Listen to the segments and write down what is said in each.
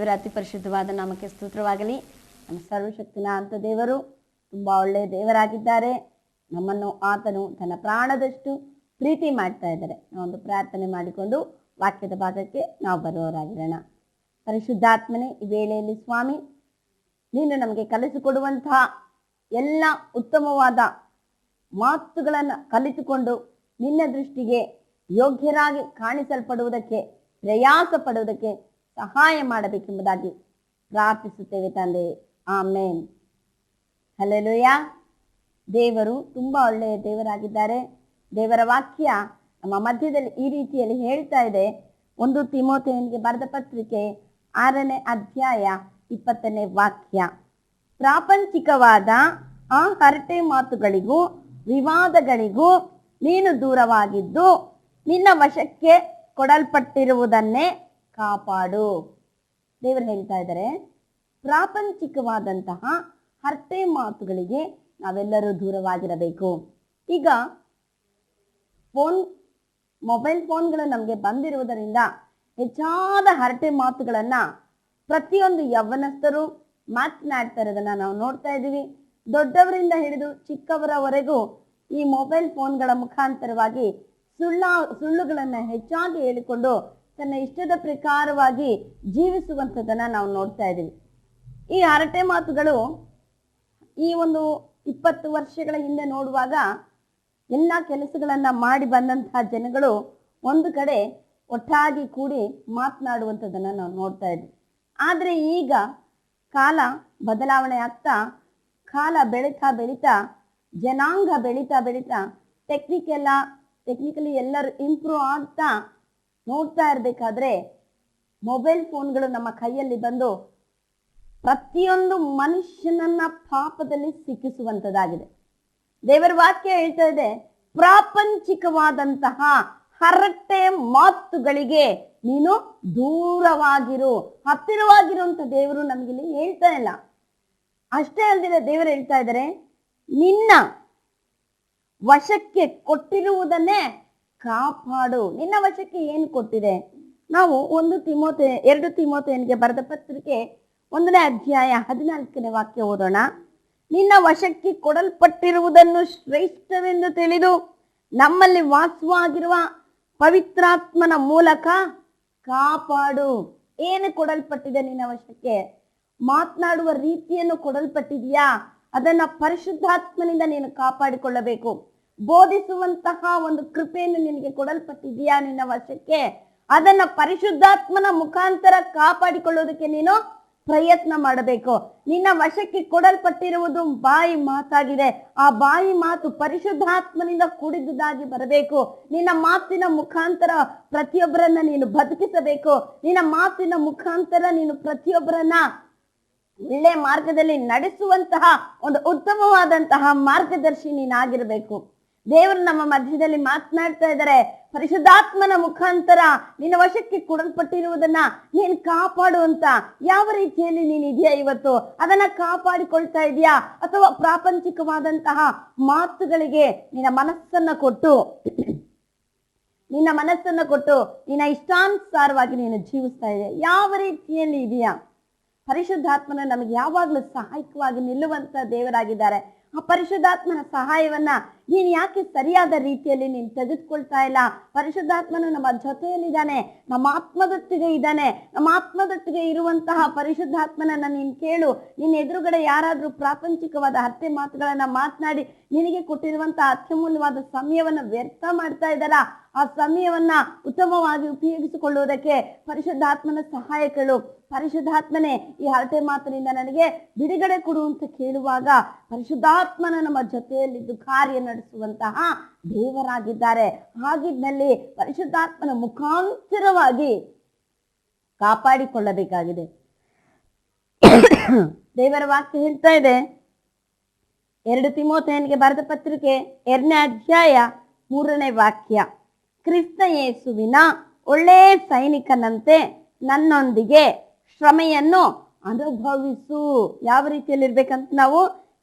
ದೇವರ ಅತಿ ಪರಿಶುದ್ಧವಾದ ನಾಮಕ್ಕೆ ಸ್ತೋತ್ರವಾಗಲಿ. ನಮ್ಮ ಸರ್ವಶಕ್ತಿನ ಅಂತ ದೇವರು ತುಂಬ ಒಳ್ಳೆಯ ದೇವರಾಗಿದ್ದಾರೆ. ನಮ್ಮನ್ನು ಆತನು ತನ್ನ ಪ್ರಾಣದಷ್ಟು ಪ್ರೀತಿ ಮಾಡ್ತಾ ಇದ್ದಾರೆ. ನಾವೊಂದು ಪ್ರಾರ್ಥನೆ ಮಾಡಿಕೊಂಡು ವಾಕ್ಯದ ಭಾಗಕ್ಕೆ ನಾವು ಬರುವವರಾಗಿರೋಣ. ಪರಿಶುದ್ಧಾತ್ಮನೇ, ಈ ವೇಳೆಯಲ್ಲಿ ಸ್ವಾಮಿ, ನೀನು ನಮಗೆ ಕಲಿಸಿಕೊಡುವಂತಹ ಎಲ್ಲ ಉತ್ತಮವಾದ ಮಾತುಗಳನ್ನು ಕಲಿತುಕೊಂಡು ನಿನ್ನ ದೃಷ್ಟಿಗೆ ಯೋಗ್ಯರಾಗಿ ಕಾಣಿಸಲ್ಪಡುವುದಕ್ಕೆ ಪ್ರಯಾಸ ಪಡುವುದಕ್ಕೆ ಸಹಾಯ ಮಾಡಬೇಕೆಂಬುದಾಗಿ ಪ್ರಾರ್ಥಿಸುತ್ತೇವೆ ತಂದೆ. ಆಮೇನ್. ಹಲ್ಲೆಲೂಯಾ. ದೇವರು ತುಂಬ ಒಳ್ಳೆಯ ದೇವರಾಗಿದ್ದಾರೆ. ದೇವರ ವಾಕ್ಯ ನಮ್ಮ ಮಧ್ಯದಲ್ಲಿ ಈ ರೀತಿಯಲ್ಲಿ ಹೇಳ್ತಾ ಇದೆ. 1 ತಿಮೋಥೆಯನಿಗೆ ಬರೆದ ಪತ್ರಿಕೆ 6ನೇ ಅಧ್ಯಾಯ 20ನೇ ವಾಕ್ಯ. ಪ್ರಾಪಂಚಿಕವಾದ ಆ ಹರಟೆ ಮಾತುಗಳಿಗೂ ವಿವಾದಗಳಿಗೂ ನೀನು ದೂರವಾಗಿದ್ದು ನಿನ್ನ ವಶಕ್ಕೆ ಕೊಡಲ್ಪಟ್ಟಿರುವುದನ್ನೇ ಕಾಪಾಡು. ದೇವರು ಹೇಳ್ತಾ ಇದ್ದಾರೆ, ಪ್ರಾಪಂಚಿಕವಾದಂತಹ ಹರಟೆ ಮಾತುಗಳಿಗೆ ನಾವೆಲ್ಲರೂ ದೂರವಾಗಿರಬೇಕು. ಈಗ ಮೊಬೈಲ್ ಫೋನ್ಗಳು ನಮಗೆ ಬಂದಿರುವುದರಿಂದ ಹೆಚ್ಚಾದ ಹರಟೆ ಮಾತುಗಳನ್ನು ಪ್ರತಿಯೊಂದು ಯೌವನಸ್ಥರು ಮಾತನಾಡ್ತಾ ಇರೋದನ್ನ ನಾವು ನೋಡ್ತಾ ಇದ್ದೀವಿ. ದೊಡ್ಡವರಿಂದ ಹಿಡಿದು ಚಿಕ್ಕವರವರೆಗೂ ಈ ಮೊಬೈಲ್ ಫೋನ್ಗಳ ಮುಖಾಂತರವಾಗಿ ಸುಳ್ಳುಗಳನ್ನು ಹೆಚ್ಚಾಗಿ ಹೇಳಿಕೊಂಡು ತನ್ನ ಇಷ್ಟದ ಪ್ರಕಾರವಾಗಿ ಜೀವಿಸುವಂಥದ್ದನ್ನು ನಾವು ನೋಡ್ತಾ ಇದ್ದೀವಿ. ಈ ಹರಟೆ ಮಾತುಗಳು ಈ ಒಂದು 20 ವರ್ಷಗಳ ಹಿಂದೆ ನೋಡುವಾಗ ಎಲ್ಲ ಕೆಲಸಗಳನ್ನು ಮಾಡಿ ಬಂದಂತಹ ಜನಗಳು ಒಂದು ಕಡೆ ಒಟ್ಟಾಗಿ ಕೂಡಿ ಮಾತನಾಡುವಂಥದ್ದನ್ನು ನಾವು ನೋಡ್ತಾ ಇದ್ವಿ. ಆದರೆ ಈಗ ಕಾಲ ಬದಲಾವಣೆ ಆಗ್ತಾ, ಕಾಲ ಬೆಳೀತಾ ಜನಾಂಗ ಬೆಳೀತಾ ಟೆಕ್ನಿಕಲಿ ಎಲ್ಲರೂ ಇಂಪ್ರೂವ್ ಆಗ್ತಾ ನೋಡ್ತಾ ಇರಬೇಕಾದ್ರೆ ಮೊಬೈಲ್ ಫೋನ್ಗಳು ನಮ್ಮ ಕೈಯಲ್ಲಿ ಬಂದು ಪ್ರತಿಯೊಂದು ಮನುಷ್ಯನನ್ನ ಪಾಪದಲ್ಲಿ ಸಿಕ್ಕಿಸುವಂಥದ್ದಾಗಿದೆ. ದೇವರ ವಾಕ್ಯ ಹೇಳ್ತಾ ಇದೆ, ಪ್ರಾಪಂಚಿಕವಾದಂತಹ ಹರಟೆ ಮಾತುಗಳಿಗೆ ನೀನು ದೂರವಾಗಿರು, ಹತ್ತಿರವಾಗಿರುವಂತ ದೇವರು ನಮಗಿಲ್ಲಿ ಹೇಳ್ತಾ ಇಲ್ಲ. ಅಷ್ಟೇ ಅಲ್ಲದೆ ದೇವರು ಹೇಳ್ತಾ ಇದ್ದಾರೆ, ನಿನ್ನ ವಶಕ್ಕೆ ಕೊಟ್ಟಿರುವುದನ್ನೇ ಕಾಪಾಡು. ನಿನ್ನ ವಶಕ್ಕೆ ಏನು ಕೊಟ್ಟಿದೆ? ನಾವು 2 ತಿಮೋಥೆಯನಿಗೆ ಬರೆದ ಪತ್ರಿಕೆ 1ನೇ ಅಧ್ಯಾಯ 14ನೇ ವಾಕ್ಯ ಓದೋಣ. ನಿನ್ನ ವಶಕ್ಕೆ ಕೊಡಲ್ಪಟ್ಟಿರುವುದನ್ನು ಶ್ರೇಷ್ಠವೆಂದು ತಿಳಿದು ನಮ್ಮಲ್ಲಿ ವಾಸವಾಗಿರುವ ಪವಿತ್ರಾತ್ಮನ ಮೂಲಕ ಕಾಪಾಡು. ಏನು ಕೊಡಲ್ಪಟ್ಟಿದೆ ನಿನ್ನ ವಶಕ್ಕೆ? ಮಾತನಾಡುವ ರೀತಿಯನ್ನು ಕೊಡಲ್ಪಟ್ಟಿದೆಯಾ? ಅದನ್ನ ಪರಿಶುದ್ಧಾತ್ಮನಿಂದ ನೀನು ಕಾಪಾಡಿಕೊಳ್ಳಬೇಕು. ಬೋಧಿಸುವಂತಹ ಒಂದು ಕೃಪೆಯನ್ನು ನಿನಗೆ ಕೊಡಲ್ಪಟ್ಟಿದೆಯಾ ನಿನ್ನ ವಶಕ್ಕೆ? ಅದನ್ನ ಪರಿಶುದ್ಧಾತ್ಮನ ಮುಖಾಂತರ ಕಾಪಾಡಿಕೊಳ್ಳೋದಕ್ಕೆ ನೀನು ಪ್ರಯತ್ನ ಮಾಡಬೇಕು. ನಿನ್ನ ವಶಕ್ಕೆ ಕೊಡಲ್ಪಟ್ಟಿರುವುದು ಬಾಯಿ ಮಾತಾಗಿದೆ. ಆ ಬಾಯಿ ಮಾತು ಪರಿಶುದ್ಧಾತ್ಮನಿಂದ ಕೂಡಿದುದಾಗಿ ಬರಬೇಕು. ನಿನ್ನ ಮಾತಿನ ಮುಖಾಂತರ ಪ್ರತಿಯೊಬ್ಬರನ್ನ ನೀನು ಬದುಕಿಸಬೇಕು. ನಿನ್ನ ಮಾತಿನ ಮುಖಾಂತರ ನೀನು ಪ್ರತಿಯೊಬ್ಬರನ್ನ ಒಳ್ಳೆ ಮಾರ್ಗದಲ್ಲಿ ನಡೆಸುವಂತಹ ಒಂದು ಉತ್ತಮವಾದಂತಹ ಮಾರ್ಗದರ್ಶಿ ನೀನಾಗಿರ್ಬೇಕು. ದೇವರು ನಮ್ಮ ಮಧ್ಯದಲ್ಲಿ ಮಾತನಾಡ್ತಾ ಇದ್ದಾರೆ, ಪರಿಶುದ್ಧಾತ್ಮನ ಮುಖಾಂತರ ನಿನ್ನ ವಶಕ್ಕೆ ಕೊಡಲ್ಪಟ್ಟಿರುವುದನ್ನ ನೀನು ಕಾಪಾಡುವಂತ ಯಾವ ರೀತಿಯಲ್ಲಿ ನೀನು ಇದೆಯಾ ಇವತ್ತು? ಅದನ್ನ ಕಾಪಾಡಿಕೊಳ್ತಾ ಇದೆಯಾ? ಅಥವಾ ಪ್ರಾಪಂಚಿಕವಾದಂತಹ ಮಾತುಗಳಿಗೆ ನಿನ್ನ ಮನಸ್ಸನ್ನ ಕೊಟ್ಟು ನಿನ್ನ ಇಷ್ಟಾನುಸಾರವಾಗಿ ನೀನು ಜೀವಿಸ್ತಾ ಇದೆಯಾ? ಯಾವ ರೀತಿಯಲ್ಲಿ ಇದೆಯಾ? ಪರಿಶುದ್ಧಾತ್ಮನ ನಮಗೆ ಯಾವಾಗಲೂ ಸಹಾಯಕವಾಗಿ ನಿಲ್ಲುವಂತ ದೇವರಾಗಿದ್ದಾರೆ. ಆ ಪರಿಶುದ್ಧಾತ್ಮನ ಸಹಾಯವನ್ನ ನೀನು ಯಾಕೆ ಸರಿಯಾದ ರೀತಿಯಲ್ಲಿ ನೀನು ತೆಗೆದುಕೊಳ್ತಾ ಇಲ್ಲ? ಪರಿಶುದ್ಧಾತ್ಮನು ನಮ್ಮ ಜೊತೆಯಲ್ಲಿದ್ದಾನೆ, ನಮ್ಮ ಆತ್ಮದೊಟ್ಟಿಗೆ ಇದ್ದಾನೆ. ನಮ್ಮ ಆತ್ಮದೊಟ್ಟಿಗೆ ಇರುವಂತಹ ಪರಿಶುದ್ಧಾತ್ಮನನ್ನ ನೀನು ಕೇಳು. ನಿನ್ನ ಎದುರುಗಡೆ ಯಾರಾದ್ರೂ ಪ್ರಾಪಂಚಿಕವಾದ ಹರಟೆ ಮಾತುಗಳನ್ನ ಮಾತನಾಡಿ ನಿನಗೆ ಕೊಟ್ಟಿರುವಂತಹ ಅತ್ಯಮೂಲ್ಯವಾದ ಸಮಯವನ್ನ ವ್ಯರ್ಥ ಮಾಡ್ತಾ ಇದ್ದಾರಾ? ಆ ಸಮಯವನ್ನ ಉತ್ತಮವಾಗಿ ಉಪಯೋಗಿಸಿಕೊಳ್ಳುವುದಕ್ಕೆ ಪರಿಶುದ್ಧಾತ್ಮನ ಸಹಾಯ ಕೇಳು. ಪರಿಶುದ್ಧಾತ್ಮನೇ, ಈ ಹರಟೆ ಮಾತಿನಿಂದ ನನಗೆ ಬಿಡುಗಡೆ ಕೊಡು ಅಂತ ಕೇಳುವಾಗ ಪರಿಶುದ್ಧಾತ್ಮನ ನಮ್ಮ ಜೊತೆಯಲ್ಲಿದ್ದು ಕಾರ್ಯ ನಡೆಸುವಂತಹ ದೇವರಾಗಿದ್ದಾರೆ. ಹಾಗಿದ್ದಲ್ಲಿ ಪರಿಶುದ್ಧಾತ್ಮನ ಮುಖಾಂತರವಾಗಿ ಕಾಪಾಡಿಕೊಳ್ಳಬೇಕಾಗಿದೆ. ದೇವರ ವಾಕ್ಯ ಹೇಳ್ತಾ ಇದೆ, 2 ತಿಮೋಥೆಯನಿಗೆ ಬರೆದ ಪತ್ರಿಕೆ 2ನೇ ಅಧ್ಯಾಯ 3ನೇ ವಾಕ್ಯ. ಕ್ರಿಸ್ತ ಯೇಸುವಿನ ಒಳ್ಳೆ ಸೈನಿಕನಂತೆ ನನ್ನೊಂದಿಗೆ ಶ್ರಮೆಯನ್ನು ಅನುಭವಿಸು. ಯಾವ ರೀತಿಯಲ್ಲಿ ಇರ್ಬೇಕಂತ ನಾವು?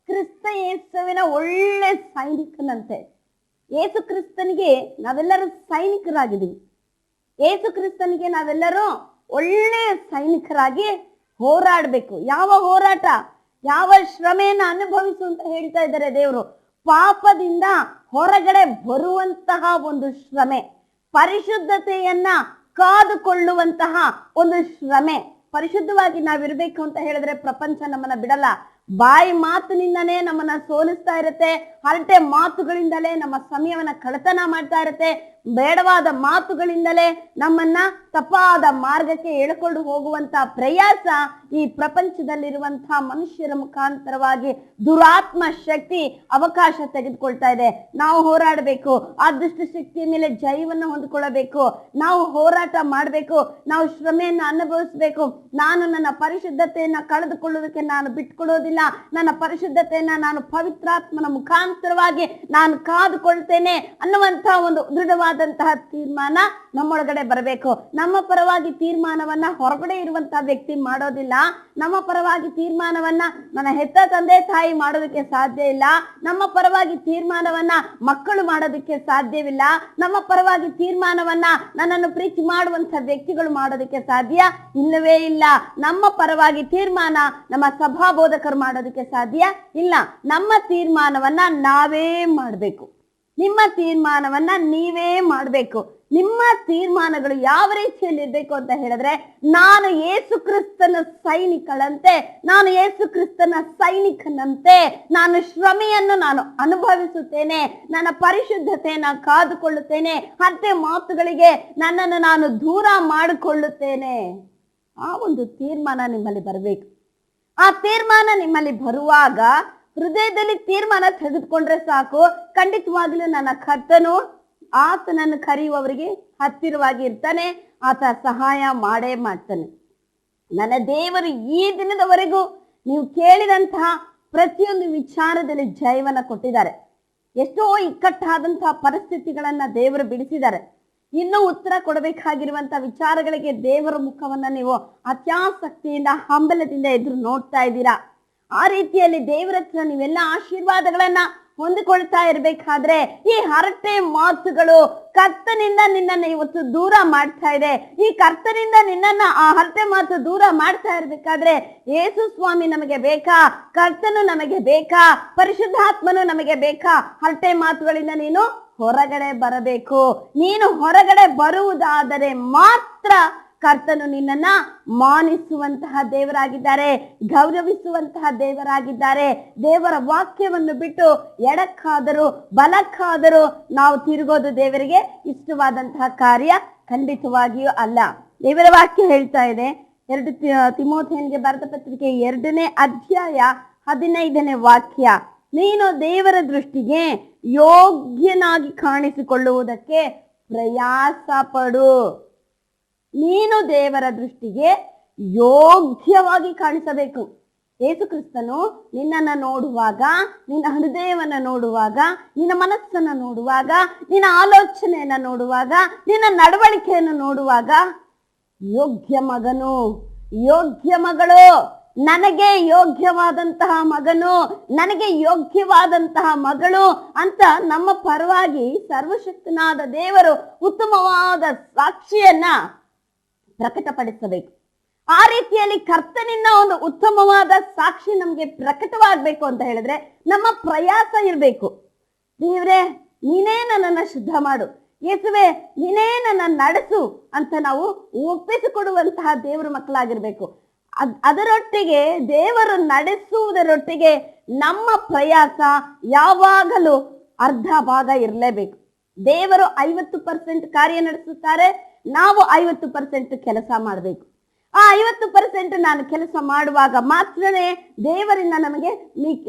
ಕ್ರಿಸ್ತ ಯೇಸುವಿನ ಒಳ್ಳೆ ಸೈನಿಕನಂತೆ. ಯೇಸು ಕ್ರಿಸ್ತನಿಗೆ ನಾವೆಲ್ಲರೂ ಸೈನಿಕರಾಗಿದ್ದೀವಿ. ಯೇಸು ಕ್ರಿಸ್ತನಿಗೆ ನಾವೆಲ್ಲರೂ ಒಳ್ಳೆಯ ಸೈನಿಕರಾಗಿ ಹೋರಾಡ್ಬೇಕು. ಯಾವ ಹೋರಾಟ, ಯಾವ ಶ್ರಮೆಯನ್ನ ಅನುಭವಿಸು ಅಂತ ಹೇಳ್ತಾ ಇದ್ದಾರೆ ದೇವರು. ಪಾಪದಿಂದ ಹೊರಗಡೆ ಬರುವಂತಹ ಒಂದು ಶ್ರಮೆ, ಪರಿಶುದ್ಧತೆಯನ್ನ ಕಾದುಕೊಳ್ಳುವಂತಹ ಒಂದು ಶ್ರಮೆ. ಪರಿಶುದ್ಧವಾಗಿ ನಾವಿರ್ಬೇಕು ಅಂತ ಹೇಳಿದ್ರೆ ಪ್ರಪಂಚ ನಮ್ಮನ್ನ ಬಿಡಲ್ಲ. ಬಾಯಿ ಮಾತಿನಿಂದನೇ ನಮ್ಮನ್ನ ಸೋಲಿಸ್ತಾ ಇರುತ್ತೆ, ಹರಟೆ ಮಾತುಗಳಿಂದಲೇ ನಮ್ಮ ಸಮಯವನ್ನ ಕಳತನ ಮಾಡ್ತಾ ಇರುತ್ತೆ, ಬೇಡವಾದ ಮಾತುಗಳಿಂದಲೇ ನಮ್ಮನ್ನ ತಪ್ಪಾದ ಮಾರ್ಗಕ್ಕೆ ಎಳ್ಕೊಂಡು ಹೋಗುವಂತ ಪ್ರಯಾಸ ಈ ಪ್ರಪಂಚದಲ್ಲಿರುವಂತಹ ಮನುಷ್ಯರ ಮುಖಾಂತರವಾಗಿ ದುರಾತ್ಮ ಶಕ್ತಿ ಅವಕಾಶ ತೆಗೆದುಕೊಳ್ತಾ ಇದೆ. ನಾವು ಹೋರಾಡಬೇಕು, ಆ ದುಷ್ಟ ಶಕ್ತಿಯ ಮೇಲೆ ಜಯವನ್ನು ಹೊಂದಿಕೊಳ್ಳಬೇಕು, ನಾವು ಹೋರಾಟ ಮಾಡಬೇಕು, ನಾವು ಶ್ರಮೆಯನ್ನ ಅನುಭವಿಸ್ಬೇಕು. ನಾನು ನನ್ನ ಪರಿಶುದ್ಧತೆಯನ್ನ ಕಳೆದುಕೊಳ್ಳುವುದಕ್ಕೆ ನಾನು ಬಿಟ್ಕೊಡೋದಿಲ್ಲ, ನನ್ನ ಪರಿಶುದ್ಧತೆಯನ್ನ ನಾನು ಪವಿತ್ರಾತ್ಮನ ಮುಖಾಂತರವಾಗಿ ನಾನು ಕಾದುಕೊಳ್ತೇನೆ ಅನ್ನುವಂತ ಒಂದು ದೃಢವಾದಂತಹ ತೀರ್ಮಾನ ನಮ್ಮೊಳಗಡೆ ಬರಬೇಕು. ನಮ್ಮ ಪರವಾಗಿ ತೀರ್ಮಾನವನ್ನ ಹೊರಗಡೆ ಇರುವಂತಹ ವ್ಯಕ್ತಿ ಮಾಡೋದಿಲ್ಲ. ನಮ್ಮ ಪರವಾಗಿ ತೀರ್ಮಾನವನ್ನ ನನ್ನ ಹೆತ್ತ ತಂದೆ ತಾಯಿ ಮಾಡೋದಕ್ಕೆ ಸಾಧ್ಯ ಇಲ್ಲ. ನಮ್ಮ ಪರವಾಗಿ ತೀರ್ಮಾನವನ್ನ ಮಕ್ಕಳು ಮಾಡೋದಕ್ಕೆ ಸಾಧ್ಯವಿಲ್ಲ. ನಮ್ಮ ಪರವಾಗಿ ತೀರ್ಮಾನವನ್ನ ನನ್ನನ್ನು ಪ್ರೀತಿ ಮಾಡುವಂತ ವ್ಯಕ್ತಿಗಳು ಮಾಡೋದಕ್ಕೆ ಸಾಧ್ಯ ಇಲ್ಲವೇ ಇಲ್ಲ. ನಮ್ಮ ಪರವಾಗಿ ತೀರ್ಮಾನ ನಮ್ಮ ಸಭಾ ಬೋಧಕರು ಮಾಡೋದಕ್ಕೆ ಸಾಧ್ಯ ಇಲ್ಲ. ನಮ್ಮ ತೀರ್ಮಾನವನ್ನ ನಾವೇ ಮಾಡಬೇಕು. ನಿಮ್ಮ ತೀರ್ಮಾನವನ್ನ ನೀವೇ ಮಾಡಬೇಕು. ನಿಮ್ಮ ತೀರ್ಮಾನಗಳು ಯಾವ ರೀತಿಯಲ್ಲಿ ಇರ್ಬೇಕು ಅಂತ ಹೇಳಿದ್ರೆ, ನಾನು ಯೇಸು ಕ್ರಿಸ್ತನ ಸೈನಿಕಳಂತೆ, ನಾನು ಯೇಸು ಕ್ರಿಸ್ತನ ಸೈನಿಕನಂತೆ ನಾನು ಶ್ರಮೆಯನ್ನು ನಾನು ಅನುಭವಿಸುತ್ತೇನೆ, ನನ್ನ ಪರಿಶುದ್ಧತೆಯನ್ನ ಕಾದುಕೊಳ್ಳುತ್ತೇನೆ, ಹತ್ತೆ ಮಾತುಗಳಿಗೆ ನನ್ನನ್ನು ನಾನು ದೂರ ಮಾಡಿಕೊಳ್ಳುತ್ತೇನೆ. ಆ ಒಂದು ತೀರ್ಮಾನ ನಿಮ್ಮಲ್ಲಿ ಬರಬೇಕು. ಆ ತೀರ್ಮಾನ ನಿಮ್ಮಲ್ಲಿ ಬರುವಾಗ ಹೃದಯದಲ್ಲಿ ತೀರ್ಮಾನ ತೆಗೆದುಕೊಂಡ್ರೆ ಸಾಕು, ಖಂಡಿತವಾಗ್ಲೂ ನನ್ನ ಕರ್ತನು ಆತನನ್ನು ಕರೆಯುವವರಿಗೆ ಹತ್ತಿರವಾಗಿ ಇರ್ತಾನೆ, ಆತ ಸಹಾಯ ಮಾಡೇ ಮಾಡ್ತಾನೆ. ನನ್ನ ದೇವರು ಈ ದಿನದವರೆಗೂ ನೀವು ಕೇಳಿದಂತಹ ಪ್ರತಿಯೊಂದು ವಿಚಾರದಲ್ಲಿ ಜಯವನ್ನ ಕೊಟ್ಟಿದ್ದಾರೆ. ಎಷ್ಟೋ ಇಕ್ಕಟ್ಟಾದಂತಹ ಪರಿಸ್ಥಿತಿಗಳನ್ನ ದೇವರು ಬಿಡಿಸಿದ್ದಾರೆ. ಇನ್ನೂ ಉತ್ತರ ಕೊಡಬೇಕಾಗಿರುವಂತ ವಿಚಾರಗಳಿಗೆ ದೇವರ ಮುಖವನ್ನ ನೀವು ಅತ್ಯಾಸಕ್ತಿಯಿಂದ ಹಂಬಲದಿಂದ ಎದುರು ನೋಡ್ತಾ ಇದ್ದೀರಾ. ಆ ರೀತಿಯಲ್ಲಿ ದೇವರ ಹತ್ರ ನೀವೆಲ್ಲ ಆಶೀರ್ವಾದಗಳನ್ನ ಹೊಂದಿಕೊಳ್ತಾ ಇರ್ಬೇಕಾದ್ರೆ ಈ ಹರಟೆ ಮಾತುಗಳು ಕರ್ತನಿಂದ ನಿನ್ನನ್ನು ಇವತ್ತು ದೂರ ಮಾಡ್ತಾ ಇದೆ. ಈ ಕರ್ತನಿಂದ ನಿನ್ನನ್ನ ಆ ಹರಟೆ ಮಾತು ದೂರ ಮಾಡ್ತಾ ಇರ್ಬೇಕಾದ್ರೆ ಯೇಸು ಸ್ವಾಮಿ ನಮಗೆ ಬೇಕಾ, ಕರ್ತನು ನಮಗೆ ಬೇಕಾ, ಪರಿಶುದ್ಧಾತ್ಮನು ನಮಗೆ ಬೇಕಾ? ಹರಟೆ ಮಾತುಗಳಿಂದ ನೀನು ಹೊರಗಡೆ ಬರಬೇಕು. ನೀನು ಹೊರಗಡೆ ಬರುವುದಾದರೆ ಮಾತ್ರ ಕರ್ತನು ನಿನ್ನನ್ನ ಮಾನಿಸುವಂತಹ ದೇವರಾಗಿದ್ದಾರೆ, ಗೌರವಿಸುವಂತಹ ದೇವರಾಗಿದ್ದಾರೆ. ದೇವರ ವಾಕ್ಯವನ್ನು ಬಿಟ್ಟು ಎಡಕ್ಕಾದರೂ ಬಲಕ್ಕಾದರೂ ನಾವು ತಿರುಗೋದು ದೇವರಿಗೆ ಇಷ್ಟವಾದಂತಹ ಕಾರ್ಯ ಖಂಡಿತವಾಗಿಯೂ ಅಲ್ಲ. ದೇವರ ವಾಕ್ಯ ಹೇಳ್ತಾ ಇದೆ, 2 ತಿಮೋಥೆಯನಿಗೆ ಬರೆದ ಪತ್ರಿಕೆ 2ನೇ ಅಧ್ಯಾಯ 15ನೇ ವಾಕ್ಯ, ನೀನು ದೇವರ ದೃಷ್ಟಿಗೆ ಯೋಗ್ಯನಾಗಿ ಕಾಣಿಸಿಕೊಳ್ಳುವುದಕ್ಕೆ ಪ್ರಯಾಸ ಪಡು. ನೀನು ದೇವರ ದೃಷ್ಟಿಗೆ ಯೋಗ್ಯವಾಗಿ ಕಾಣಿಸಬೇಕು. ಯೇಸು ಕ್ರಿಸ್ತನು ನಿನ್ನನ್ನು ನೋಡುವಾಗ, ನಿನ್ನ ಹೃದಯವನ್ನ ನೋಡುವಾಗ, ನಿನ್ನ ಮನಸ್ಸನ್ನ ನೋಡುವಾಗ, ನಿನ್ನ ಆಲೋಚನೆಯನ್ನ ನೋಡುವಾಗ, ನಿನ್ನ ನಡವಳಿಕೆಯನ್ನು ನೋಡುವಾಗ, ಯೋಗ್ಯ ಮಗನು, ಯೋಗ್ಯ ಮಗಳು, ನನಗೆ ಯೋಗ್ಯವಾದಂತಹ ಮಗನು, ನನಗೆ ಯೋಗ್ಯವಾದಂತಹ ಮಗಳು ಅಂತ ನಮ್ಮ ಪರವಾಗಿ ಸರ್ವಶಕ್ತನಾದ ದೇವರು ಉತ್ತಮವಾದ ಸಾಕ್ಷಿಯನ್ನ ಪ್ರಕಟಪಡಿಸಬೇಕು. ಆ ರೀತಿಯಲ್ಲಿ ಕರ್ತನಿಂದ ಒಂದು ಉತ್ತಮವಾದ ಸಾಕ್ಷಿ ನಮ್ಗೆ ಪ್ರಕಟವಾಗಬೇಕು ಅಂತ ಹೇಳಿದ್ರೆ ನಮ್ಮ ಪ್ರಯಾಸ ಇರಬೇಕು. ದೇವ್ರೆ ನೀನೇ ನನ್ನನ್ನ ಶುದ್ಧ ಮಾಡು, ಯೇಸುವೆ ನೀನೇ ನನ್ನ ನಡೆಸು ಅಂತ ನಾವು ಒಪ್ಪಿಸಿಕೊಡುವಂತಹ ದೇವರ ಮಕ್ಕಳಾಗಿರ್ಬೇಕು. ಅದರೊಟ್ಟಿಗೆ ದೇವರು ನಡೆಸುವುದರೊಟ್ಟಿಗೆ ನಮ್ಮ ಪ್ರಯಾಸ ಯಾವಾಗಲೂ ಅರ್ಧ ಭಾಗ ಇರಲೇಬೇಕು. ದೇವರು 50% ಕಾರ್ಯ ನಡೆಸುತ್ತಾರೆ, ನಾವು 50% ಕೆಲಸ ಮಾಡಬೇಕು. ಆ 50% ನಾನು ಕೆಲಸ ಮಾಡುವಾಗ ಮಾತ್ರನೇ ದೇವರಿಂದ ನಮಗೆ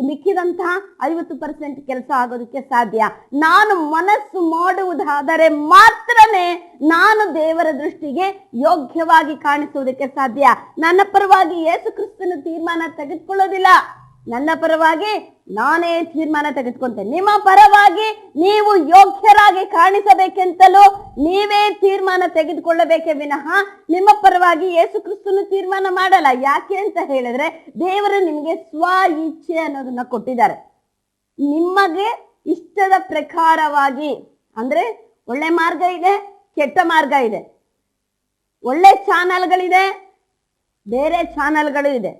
ಮಿಕ್ಕಿದಂತಹ 50% ಕೆಲಸ ಆಗೋದಕ್ಕೆ ಸಾಧ್ಯ. ನಾನು ಮನಸ್ಸು ಮಾಡುವುದಾದರೆ ಮಾತ್ರನೇ ನಾನು ದೇವರ ದೃಷ್ಟಿಗೆ ಯೋಗ್ಯವಾಗಿ ಕಾಣಿಸುವುದಕ್ಕೆ ಸಾಧ್ಯ. ನನ್ನ ಪರವಾಗಿ ಯೇಸು ಕ್ರಿಸ್ತನ ತೀರ್ಮಾನ ತೆಗೆದುಕೊಳ್ಳೋದಿಲ್ಲ, ನನ್ನ ಪರವಾಗಿ ನಾನೇ ತೀರ್ಮಾನ ತೆಗೆದುಕೊಂತೇನೆ. ನಿಮ್ಮ ಪರವಾಗಿ ನೀವು ಯೋಗ್ಯರಾಗಿ ಕಾಣಿಸಬೇಕೆಂತಲೂ ನೀವೇ ತೀರ್ಮಾನ ತೆಗೆದುಕೊಳ್ಳಬೇಕೇ ವಿನಃ ನಿಮ್ಮ ಪರವಾಗಿ ಯೇಸು ಕ್ರಿಸ್ತನು ತೀರ್ಮಾನ ಮಾಡಲ್ಲ. ಯಾಕೆ ಅಂತ ಹೇಳಿದ್ರೆ ದೇವರು ನಿಮಗೆ ಸ್ವ ಇಚ್ಛೆ ಅನ್ನೋದನ್ನ ಕೊಟ್ಟಿದ್ದಾರೆ. ನಿಮಗೆ ಇಷ್ಟದ ಪ್ರಕಾರವಾಗಿ, ಅಂದ್ರೆ ಒಳ್ಳೆ ಮಾರ್ಗ ಇದೆ, ಕೆಟ್ಟ ಮಾರ್ಗ ಇದೆ, ಒಳ್ಳೆ ಚಾನಲ್ಗಳಿದೆ, ಬೇರೆ ಚಾನಲ್ಗಳು ಇದೆ.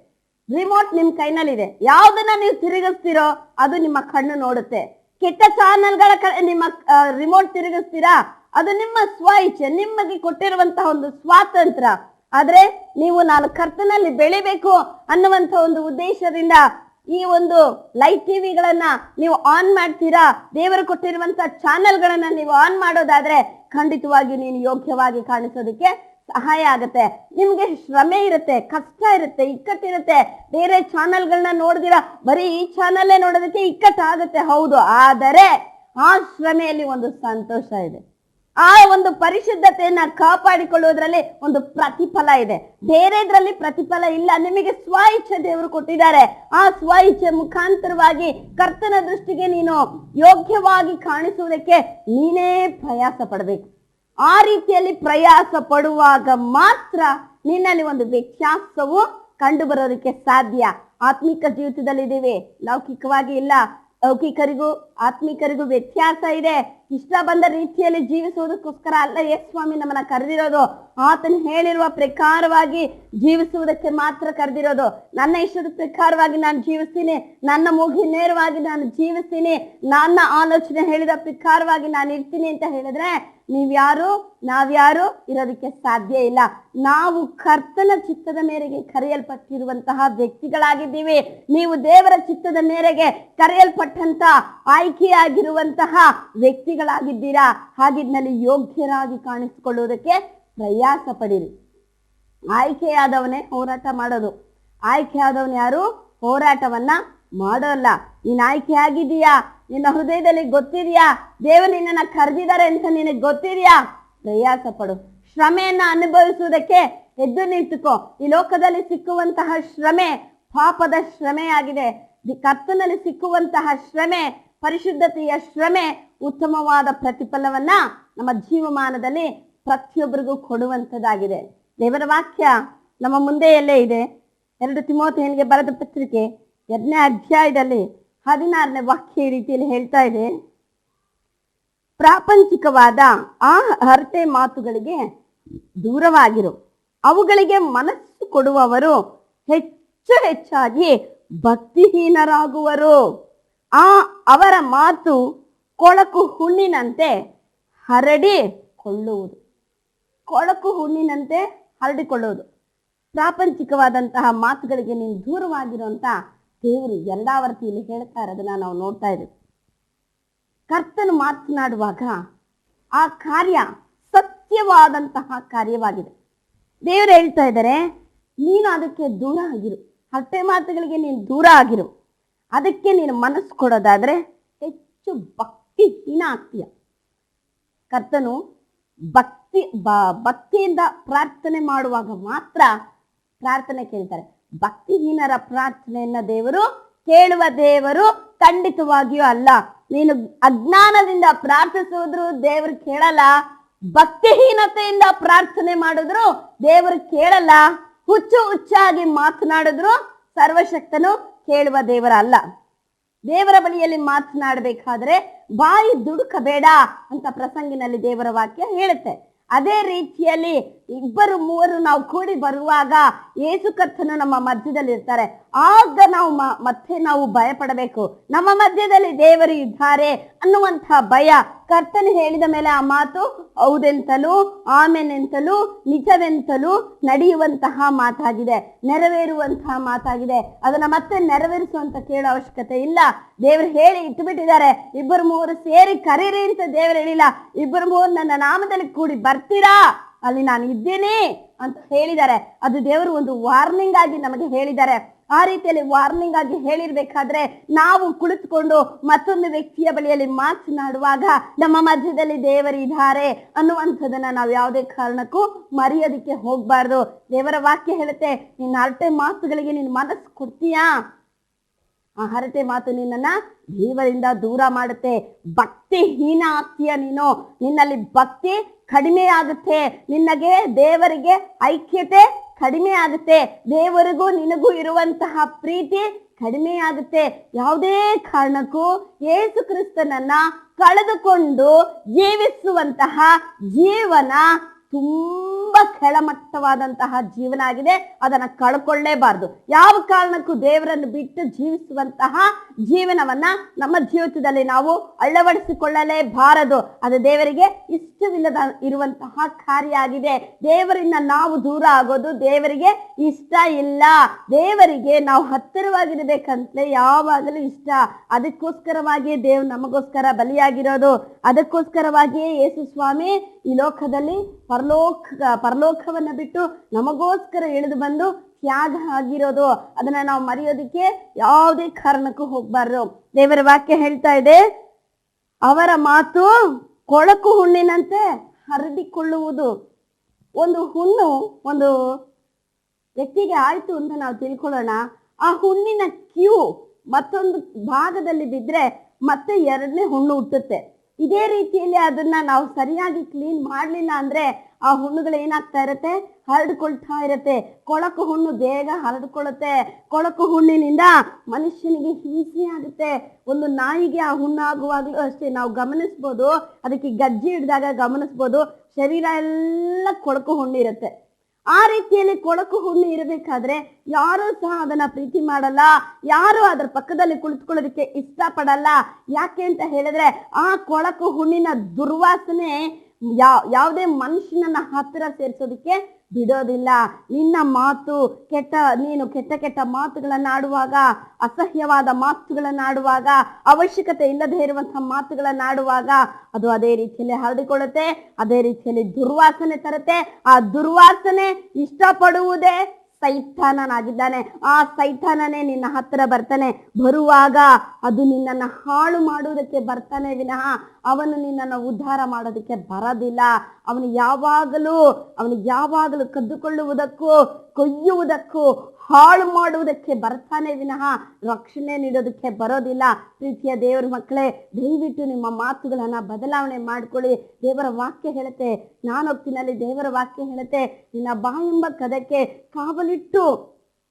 ರಿಮೋಟ್ ನಿಮ್ ಕೈನಲ್ಲಿದೆ. ಯಾವ್ದನ್ನ ನೀವು ತಿರುಗಿಸ್ತೀರೋ ಅದು ನಿಮ್ಮ ಕಣ್ಣು ನೋಡುತ್ತೆ. ಕೆಟ್ಟ ಚಾನಲ್ಗಳ ನಿಮ್ಮ ರಿಮೋಟ್ ತಿರುಗಿಸ್ತೀರಾ, ಅದು ನಿಮ್ಮ ಸ್ವ ಇಚ್ಛೆ, ನಿಮಗೆ ಕೊಟ್ಟಿರುವಂತಹ ಒಂದು ಸ್ವಾತಂತ್ರ್ಯ. ಆದ್ರೆ ನೀವು ನಾನು ಕರ್ತನಲ್ಲಿ ಬೆಳಿಬೇಕು ಅನ್ನುವಂತ ಒಂದು ಉದ್ದೇಶದಿಂದ ಈ ಒಂದು ಲೈವ್ ಟಿವಿಗಳನ್ನ ನೀವು ಆನ್ ಮಾಡ್ತೀರಾ. ದೇವರು ಕೊಟ್ಟಿರುವಂತ ಚಾನೆಲ್ಗಳನ್ನ ನೀವು ಆನ್ ಮಾಡೋದಾದ್ರೆ ಖಂಡಿತವಾಗಿ ನೀನು ಯೋಗ್ಯವಾಗಿ ಕಾಣಿಸೋದಕ್ಕೆ ಸಹಾಯ ಆಗುತ್ತೆ. ನಿಮ್ಗೆ ಶ್ರಮೆ ಇರುತ್ತೆ, ಕಷ್ಟ ಇರುತ್ತೆ, ಇಕ್ಕಟ್ಟಿರುತ್ತೆ. ಬೇರೆ ಚಾನೆಲ್ಗಳನ್ನ ನೋಡಿದಿರಾ, ಬರೀ ಈ ಚಾನಲ್ಲೇ ನೋಡೋದಕ್ಕೆ ಇಕ್ಕಟ್ಟಾಗುತ್ತೆ, ಹೌದು. ಆದರೆ ಆ ಶ್ರಮೆಯಲ್ಲಿ ಒಂದು ಸಂತೋಷ ಇದೆ. ಆ ಒಂದು ಪರಿಶುದ್ಧತೆಯನ್ನ ಕಾಪಾಡಿಕೊಳ್ಳುವುದರಲ್ಲಿ ಒಂದು ಪ್ರತಿಫಲ ಇದೆ. ಬೇರೆದ್ರಲ್ಲಿ ಪ್ರತಿಫಲ ಇಲ್ಲ. ನಿಮಗೆ ಸ್ವ ಇಚ್ಛೆ ದೇವರು ಕೊಟ್ಟಿದ್ದಾರೆ. ಆ ಸ್ವ ಇಚ್ಛೆ ಮುಖಾಂತರವಾಗಿ ಕರ್ತನ ದೃಷ್ಟಿಗೆ ನೀನು ಯೋಗ್ಯವಾಗಿ ಕಾಣಿಸುವುದಕ್ಕೆ ನೀನೇ ಪ್ರಯಾಸ ಪಡಬೇಕು. ಆ ರೀತಿಯಲ್ಲಿ ಪ್ರಯಾಸ ಪಡುವಾಗ ಮಾತ್ರ ನಿನ್ನಲ್ಲಿ ಒಂದು ವ್ಯತ್ಯಾಸವು ಕಂಡು ಬರೋದಕ್ಕೆ ಸಾಧ್ಯ. ಆತ್ಮಿಕ ಜೀವಿತದಲ್ಲಿದ್ದೀವಿ, ಲೌಕಿಕವಾಗಿ ಇಲ್ಲ. ಲೌಕಿಕರಿಗೂ ಆತ್ಮಿಕರಿಗೂ ವ್ಯತ್ಯಾಸ ಇದೆ. ಇಷ್ಟ ಬಂದ ರೀತಿಯಲ್ಲಿ ಜೀವಿಸುವುದಕ್ಕೋಸ್ಕರ ಅಲ್ಲ ಯೇಸು ಸ್ವಾಮಿ ನಮ್ಮನ್ನ ಕರೆದಿರೋದು. ಆತನು ಹೇಳಿರುವ ಪ್ರಕಾರವಾಗಿ ಜೀವಿಸುವುದಕ್ಕೆ ಮಾತ್ರ ಕರೆದಿರೋದು. ನನ್ನ ಇಷ್ಟದ ಪ್ರಕಾರವಾಗಿ ನಾನು ಜೀವಿಸ್ತೀನಿ, ನನ್ನ ಮೂಗಿ ನೇರವಾಗಿ ನಾನು ಜೀವಿಸ್ತೀನಿ, ನನ್ನ ಆಲೋಚನೆ ಹೇಳಿದ ಪ್ರಕಾರವಾಗಿ ನಾನು ಇರ್ತೀನಿ ಅಂತ ಹೇಳಿದ್ರೆ ನೀವ್ಯಾರು ನಾವ್ಯಾರು ಇರೋದಕ್ಕೆ ಸಾಧ್ಯ ಇಲ್ಲ. ನಾವು ಕರ್ತನ ಚಿತ್ತದ ಮೇರೆಗೆ ಕರೆಯಲ್ಪಟ್ಟಿರುವಂತಹ ವ್ಯಕ್ತಿಗಳಾಗಿದ್ದೀವಿ. ನೀವು ದೇವರ ಚಿತ್ತದ ಮೇರೆಗೆ ಕರೆಯಲ್ಪಟ್ಟಂತ ಆಯ್ಕೆಯಾಗಿರುವಂತಹ ವ್ಯಕ್ತಿಗಳಾಗಿದ್ದೀರಾ. ಹಾಗಿದ್ನಲ್ಲಿ ಯೋಗ್ಯರಾಗಿ ಕಾಣಿಸಿಕೊಳ್ಳುವುದಕ್ಕೆ ಪ್ರಯಾಸ ಪಡಿರಿ. ಆಯ್ಕೆಯಾದವನೇ ಹೋರಾಟ ಮಾಡೋದು. ಆಯ್ಕೆಯಾದವನು ಯಾರು ಹೋರಾಟವನ್ನ ಮಾಡೋಲ್ಲ. ನೀನ್ ಆಯ್ಕೆ ಆಗಿದೀಯಾ, ನಿನ್ನ ಹೃದಯದಲ್ಲಿ ಗೊತ್ತಿದ್ಯಾ, ದೇವರು ನಿನ್ನನ್ನ ಕರೆದಿದ್ದಾರೆ ಅಂತ ನಿನಗೆ ಗೊತ್ತಿದ್ಯಾ, ಪ್ರಯಾಸ ಪಡು. ಶ್ರಮೆಯನ್ನ ಅನುಭವಿಸುವುದಕ್ಕೆ ಎದ್ದು ನಿಂತುಕೋ. ಈ ಲೋಕದಲ್ಲಿ ಸಿಕ್ಕುವಂತಹ ಶ್ರಮೆ ಪಾಪದ ಶ್ರಮೆಯಾಗಿದೆ. ಕರ್ತನಲ್ಲಿ ಸಿಕ್ಕುವಂತಹ ಶ್ರಮೆ, ಪರಿಶುದ್ಧತೆಯ ಶ್ರಮೆ ಉತ್ತಮವಾದ ಪ್ರತಿಫಲವನ್ನ ನಮ್ಮ ಜೀವಮಾನದಲ್ಲಿ ಪ್ರತಿಯೊಬ್ಬರಿಗೂ ಕೊಡುವಂಥದ್ದಾಗಿದೆ. ದೇವರ ವಾಕ್ಯ ನಮ್ಮ ಮುಂದೆಯಲ್ಲೇ ಇದೆ. 2 ತಿಮೋಥೆಯನಿಗೆ ಬರೆದ ಪತ್ರಿಕೆ 2ನೇ ಅಧ್ಯಾಯದಲ್ಲಿ 16ನೇ ವಾಕ್ಯ ಈ ರೀತಿಯಲ್ಲಿ ಹೇಳ್ತಾ ಇದೆ, ಪ್ರಾಪಂಚಿಕವಾದ ಆ ಹರಟೆ ಮಾತುಗಳಿಗೆ ದೂರವಾಗಿರು. ಅವುಗಳಿಗೆ ಮನಸ್ಸು ಕೊಡುವವರು ಹೆಚ್ಚು ಹೆಚ್ಚಾಗಿ ಭಕ್ತಿಹೀನರಾಗುವರು. ಅವರ ಮಾತು ಕೊಳಕು ಹುಣ್ಣಿನಂತೆ ಹರಡಿಕೊಳ್ಳುವುದು. ಕೊಳಕು ಹುಣ್ಣಿನಂತೆ ಹರಡಿಕೊಳ್ಳುವುದು. ಪ್ರಾಪಂಚಿಕವಾದಂತಹ ಮಾತುಗಳಿಗೆ ನೀನು ದೂರವಾಗಿರುವಂತ ದೇವರು ಎರಡಾವರ್ತಿಯಲ್ಲಿ ಹೇಳ್ತಾ ಇರೋದನ್ನ ನಾವು ನೋಡ್ತಾ ಇದ್ದೀವಿ. ಕರ್ತನು ಮಾತನಾಡುವಾಗ ಆ ಕಾರ್ಯ ಸತ್ಯವಾದಂತಹ ಕಾರ್ಯವಾಗಿದೆ. ದೇವರು ಹೇಳ್ತಾ ಇದ್ದಾರೆ, ನೀನು ಅದಕ್ಕೆ ದೂರ ಆಗಿರು. ಹರಟೆ ಮಾತುಗಳಿಗೆ ನೀನು ದೂರ ಆಗಿರು. ಅದಕ್ಕೆ ನೀನು ಮನಸ್ಸು ಕೊಡೋದಾದ್ರೆ ಹೆಚ್ಚು ಭಕ್ತಿಹೀನ ಆಗ್ತೀಯ. ಕರ್ತನು ಭಕ್ತಿಯಿಂದ ಪ್ರಾರ್ಥನೆ ಮಾಡುವಾಗ ಮಾತ್ರ ಪ್ರಾರ್ಥನೆ ಕೇಳ್ತಾರೆ. ಭಕ್ತಿಹೀನರ ಪ್ರಾರ್ಥನೆಯನ್ನ ದೇವರು ಕೇಳುವ ದೇವರು ಖಂಡಿತವಾಗಿಯೂ ಅಲ್ಲ. ನೀನು ಅಜ್ಞಾನದಿಂದ ಪ್ರಾರ್ಥಿಸುವುದ್ರು ದೇವರು ಕೇಳಲ್ಲ. ಭಕ್ತಿಹೀನತೆಯಿಂದ ಪ್ರಾರ್ಥನೆ ಮಾಡಿದ್ರು ದೇವರು ಕೇಳಲ್ಲ. ಹುಚ್ಚಾಗಿ ಮಾತನಾಡಿದ್ರು ಸರ್ವಶಕ್ತನು ಕೇಳುವ ದೇವರ ಅಲ್ಲ. ದೇವರ ಬಳಿಯಲ್ಲಿ ಮಾತನಾಡಬೇಕಾದ್ರೆ ಬಾಯಿ ದುಡುಕಬೇಡ ಅಂತ ಪ್ರಸಂಗಿನಲ್ಲಿ ದೇವರ ವಾಕ್ಯ ಹೇಳುತ್ತೆ. ಅದೇ ರೀತಿಯಲ್ಲಿ 2-3 ನಾವು ಕೂಡಿ ಬರುವಾಗ ಯೇಸು ಕರ್ತನು ನಮ್ಮ ಮಧ್ಯದಲ್ಲಿ ಇರ್ತಾರೆ. ಆಗ ನಾವು ಮತ್ತೆ ನಾವು ಭಯ ಪಡಬೇಕು. ನಮ್ಮ ಮಧ್ಯದಲ್ಲಿ ದೇವರು ಇದ್ದಾರೆ ಅನ್ನುವಂತಹ ಭಯ. ಕರ್ತನು ಹೇಳಿದ ಮೇಲೆ ಆ ಮಾತು ಹೌದೆಂತಲೂ ಆಮೇನೆಂತಲೂ ನಿಜವೆಂತಲೂ ನಡೆಯುವಂತಹ ಮಾತಾಗಿದೆ, ನೆರವೇರುವಂತಹ ಮಾತಾಗಿದೆ. ಅದನ್ನ ಮತ್ತೆ ನೆರವೇರಿಸುವಂತ ಕೇಳೋ ಅವಶ್ಯಕತೆ ಇಲ್ಲ. ದೇವರು ಹೇಳಿ ಇಟ್ಟುಬಿಟ್ಟಿದ್ದಾರೆ. 2-3 ಸೇರಿ ಕರೀರಿ ಅಂತ ದೇವರು ಹೇಳಿಲ್ಲ. 2-3 ನನ್ನ ನಾಮದಲ್ಲಿ ಕೂಡಿ ಬರ್ತೀರಾ, ಅಲ್ಲಿ ನಾನು ಇದ್ದೀನಿ ಅಂತ ಹೇಳಿದ್ದಾರೆ. ಅದು ದೇವರು ಒಂದು ವಾರ್ನಿಂಗ್ ಆಗಿ ನಮಗೆ ಹೇಳಿದ್ದಾರೆ. ಆ ರೀತಿಯಲ್ಲಿ ವಾರ್ನಿಂಗ್ ಆಗಿ ಹೇಳಿರ್ಬೇಕಾದ್ರೆ ನಾವು ಕುಳಿತುಕೊಂಡು ಮತ್ತೊಂದು ವ್ಯಕ್ತಿಯ ಬಳಿಯಲ್ಲಿ ಮಾತನಾಡುವಾಗ ನಮ್ಮ ಮಧ್ಯದಲ್ಲಿ ದೇವರಿದ್ದಾರೆ ಅನ್ನುವಂಥದ್ದನ್ನ ನಾವು ಯಾವುದೇ ಕಾರಣಕ್ಕೂ ಮರೆಯೋದಕ್ಕೆ ಹೋಗ್ಬಾರ್ದು. ದೇವರ ವಾಕ್ಯ ಹೇಳುತ್ತೆ, ನಿನ್ನ ಹರಟೆ ಮಾತುಗಳಿಗೆ ನೀನು ಮನಸ್ಸು ಕೊಡ್ತೀಯಾ, ಆ ಹರಟೆ ಮಾತು ನಿನ್ನನ್ನ ದೇವರಿಂದ ದೂರ ಮಾಡುತ್ತೆ. ಭಕ್ತಿಹೀನ ಆಗ್ತೀಯ ನೀನು. ನಿನ್ನಲ್ಲಿ ಭಕ್ತಿ ಕಡಿಮೆ ಆಗುತ್ತೆ. ನಿನಗೆ ದೇವರಿಗೆ ಐಕ್ಯತೆ ಕಡಿಮೆ ಆಗುತ್ತೆ. ದೇವರಿಗೂ ನಿನಗೂ ಇರುವಂತಹ ಪ್ರೀತಿ ಕಡಿಮೆ ಆಗುತ್ತೆ. ಯಾವುದೇ ಕಾರಣಕ್ಕೂ ಯೇಸು ಕ್ರಿಸ್ತನನ್ನ ಕಳೆದುಕೊಂಡು ಜೀವಿಸುವಂತಹ ಜೀವನ ತುಂಬಾ ಕೆಳಮಟ್ಟವಾದಂತಹ ಜೀವನ ಆಗಿದೆ. ಅದನ್ನ ಕಳ್ಕೊಳ್ಳೇಬಾರ್ದು. ಯಾವ ಕಾರಣಕ್ಕೂ ದೇವರನ್ನು ಬಿಟ್ಟು ಜೀವಿಸುವಂತಹ ಜೀವನವನ್ನ ನಮ್ಮ ಜೀವಿತದಲ್ಲಿ ನಾವು ಅಳವಡಿಸಿಕೊಳ್ಳಲೇಬಾರದು. ಅದು ದೇವರಿಗೆ ಇಷ್ಟವಿಲ್ಲದ ಇರುವಂತಹ ಕಾರ್ಯ ಆಗಿದೆ. ದೇವರಿಂದ ನಾವು ದೂರ ಆಗೋದು ದೇವರಿಗೆ ಇಷ್ಟ ಇಲ್ಲ. ದೇವರಿಗೆ ನಾವು ಹತ್ತಿರವಾಗಿರ್ಬೇಕಂತಲೇ ಯಾವಾಗಲೂ ಇಷ್ಟ. ಅದಕ್ಕೋಸ್ಕರವಾಗಿಯೇ ದೇವ್ರು ನಮಗೋಸ್ಕರ ಬಲಿಯಾಗಿರೋದು. ಅದಕ್ಕೋಸ್ಕರವಾಗಿಯೇ ಯೇಸು ಸ್ವಾಮಿ ಈ ಲೋಕದಲ್ಲಿ ಪರಲೋಕವನ್ನ ಬಿಟ್ಟು ನಮಗೋಸ್ಕರ ಇಳಿದು ಬಂದು ತ್ಯಾಗ ಆಗಿರೋದು. ಅದನ್ನ ನಾವು ಮರೆಯೋದಿಕ್ಕೆ ಯಾವುದೇ ಕಾರಣಕ್ಕೂ ಹೋಗ್ಬಾರ್ದು. ದೇವರ ವಾಕ್ಯ ಹೇಳ್ತಾ ಇದೆ, ಅವರ ಮಾತು ಕೊಳಕು ಹುಣ್ಣಿನಂತೆ ಹರಡಿಕೊಳ್ಳುವುದು. ಒಂದು ಹುಣ್ಣು ಒಂದು ವ್ಯಕ್ತಿಗೆ ಆಯ್ತು ಅಂತ ನಾವು ತಿಳ್ಕೊಳ್ಳೋಣ. ಆ ಹುಣ್ಣಿನ ಕ್ಯೂ ಮತ್ತೊಂದು ಭಾಗದಲ್ಲಿ ಬಿದ್ರೆ ಮತ್ತೆ ಎರಡನೇ ಹುಣ್ಣು ಹುಟ್ಟುತ್ತೆ. ಇದೇ ರೀತಿಯಲ್ಲಿ ಅದನ್ನ ನಾವು ಸರಿಯಾಗಿ ಕ್ಲೀನ್ ಮಾಡ್ಲಿಲ್ಲ ಅಂದ್ರೆ ಆ ಹುಣ್ಣುಗಳು ಏನಾಗ್ತಾ ಇರುತ್ತೆ, ಹರಡ್ಕೊಳ್ತಾ ಇರುತ್ತೆ. ಕೊಳಕು ಹುಣ್ಣು ಬೇಗ ಹರಡ್ಕೊಳ್ಳುತ್ತೆ. ಕೊಳಕು ಹುಣ್ಣಿನಿಂದ ಮನುಷ್ಯನಿಗೆ ಹಿಂಸೆ ಆಗುತ್ತೆ. ಒಂದು ನಾಯಿಗೆ ಆ ಹುಣ್ಣಾಗುವಾಗ್ಲೂ ಅಷ್ಟೇ ನಾವು ಗಮನಿಸ್ಬೋದು, ಅದಕ್ಕೆ ಗಜ್ಜಿ ಹಿಡಿದಾಗ ಗಮನಿಸ್ಬೋದು, ಶರೀರ ಎಲ್ಲ ಕೊಳಕು ಹುಣ್ಣಿರುತ್ತೆ. ಆ ರೀತಿಯಲ್ಲಿ ಕೊಳಕು ಹುಣ್ಣು ಇರಬೇಕಾದ್ರೆ ಯಾರು ಸಹ ಅದನ್ನ ಪ್ರೀತಿ ಮಾಡಲ್ಲ, ಯಾರು ಅದರ ಪಕ್ಕದಲ್ಲಿ ಕುಳಿತುಕೊಳ್ಳೋದಕ್ಕೆ ಇಷ್ಟಪಡಲ್ಲ. ಯಾಕೆ ಅಂತ ಹೇಳಿದ್ರೆ ಆ ಕೊಳಕು ಹುಣ್ಣಿನ ದುರ್ವಾಸನೆ ಯಾವುದೇ ಮನುಷ್ಯನನ್ನ ಹತ್ತಿರ ಸೇರಿಸೋದಕ್ಕೆ ಬಿಡೋದಿಲ್ಲ. ನಿನ್ನ ಮಾತು ನೀನು ಕೆಟ್ಟ ಮಾತುಗಳನ್ನಾಡುವಾಗ, ಅಸಹ್ಯವಾದ ಮಾತುಗಳನ್ನಾಡುವಾಗ, ಅವಶ್ಯಕತೆ ಇಲ್ಲದೆ ಇರುವಂತಹ ಮಾತುಗಳನ್ನಾಡುವಾಗ ಅದು ಅದೇ ರೀತಿಯಲ್ಲಿ ಹರಡಿಕೊಳ್ಳುತ್ತೆ. ಅದೇ ರೀತಿಯಲ್ಲಿ ದುರ್ವಾಸನೆ ತರುತ್ತೆ. ಆ ದುರ್ವಾಸನೆ ಇಷ್ಟಪಡುವುದೇ ಸೈತಾನನಾಗಿದ್ದಾನೆ. ಆ ಸೈತಾನನೇ ನಿನ್ನ ಹತ್ತಿರ ಬರ್ತಾನೆ. ಬರುವಾಗ ಅದು ನಿನ್ನನ್ನು ಹಾಳು ಮಾಡುವುದಕ್ಕೆ ಬರ್ತಾನೆ ವಿನಃ ಅವನು ನಿನ್ನನ್ನು ಉದ್ಧಾರ ಮಾಡೋದಕ್ಕೆ ಬರೋದಿಲ್ಲ. ಅವನಿಗೆ ಯಾವಾಗಲೂ ಕದ್ದುಕೊಳ್ಳುವುದಕ್ಕೂ, ಕೊಯ್ಯುವುದಕ್ಕೂ, ಹಾಳು ಮಾಡುವುದಕ್ಕೆ ಬರ್ತಾನೆ ವಿನಃ ರಕ್ಷಣೆ ನೀಡೋದಕ್ಕೆ ಬರೋದಿಲ್ಲ. ಪ್ರೀತಿಯ ದೇವರ ಮಕ್ಕಳೇ, ದಯವಿಟ್ಟು ನಿಮ್ಮ ಮಾತುಗಳನ್ನ ಬದಲಾವಣೆ ಮಾಡ್ಕೊಳ್ಳಿ. ದೇವರ ವಾಕ್ಯ ಹೇಳುತ್ತೆ, ನಾನು ಹೊತ್ತಿನಲ್ಲಿ ದೇವರ ವಾಕ್ಯ ಹೇಳುತ್ತೆ, ನಿನ್ನ ಬಾಯೆಂಬ ಕದಕ್ಕೆ ಕಾವಲಿಟ್ಟು